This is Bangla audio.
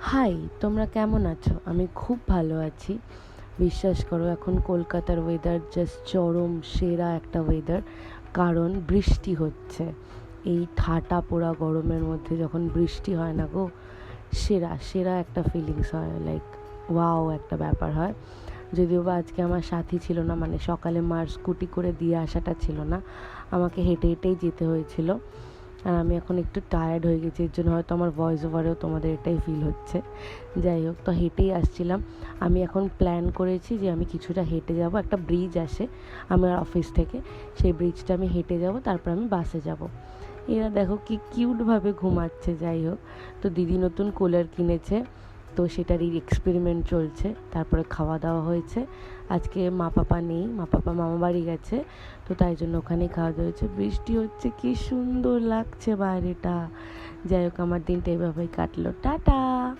হাই, তোমরা কেমন আছো? আমি খুব ভালো আছি। বিশ্বাস করো, এখন কলকাতার ওয়েদার জাস্ট চরম সেরা একটা ওয়েদার। কারণ বৃষ্টি হচ্ছে। এই ঠাটা পোড়া গরমের মধ্যে যখন বৃষ্টি হয় না গো, সেরা সেরা একটা ফিলিংস হয়, লাইক ওয়াও একটা ব্যাপার হয়। যদিও বা আজকে আমার সাথী ছিল না, মানে সকালে মার স্কুটি করে দিয়ে আসাটা ছিল না, আমাকে হেঁটে হেঁটেই যেতে হয়েছিল। আর আমি এখন একটু টায়ার্ড হয়ে গেছি, এর জন্য হয়তো আমার ভয়েস ওভারেও তোমাদের এটাই ফিল হচ্ছে। যাই হোক, তো হেঁটেই আসছিলাম। আমি এখন প্ল্যান করেছি যে আমি কিছুটা হেঁটে যাব, একটা ব্রিজ আসে আমার অফিস থেকে, সেই ব্রিজটা আমি হেঁটে যাব, তারপর আমি বাসে যাব। এরা দেখো কি কিউটভাবে ঘুমাচ্ছে। যাই হোক, তো দিদি নতুন কুলার কিনেছে, তো সেটারই এক্সপেরিমেন্ট চলছে। তারপরে খাওয়া দাওয়া হয়েছে। আজকে মা পাপা নেই, মা পাপা মামা বাড়ি গেছে, তো তাই জন্য ওখানেই খাওয়া দাওয়া হয়েছে। বৃষ্টি হচ্ছে, কি সুন্দর লাগছে বাইরেটা। যাই হোক, আমার দিনটা এভাবেই কাটলো। টাটা।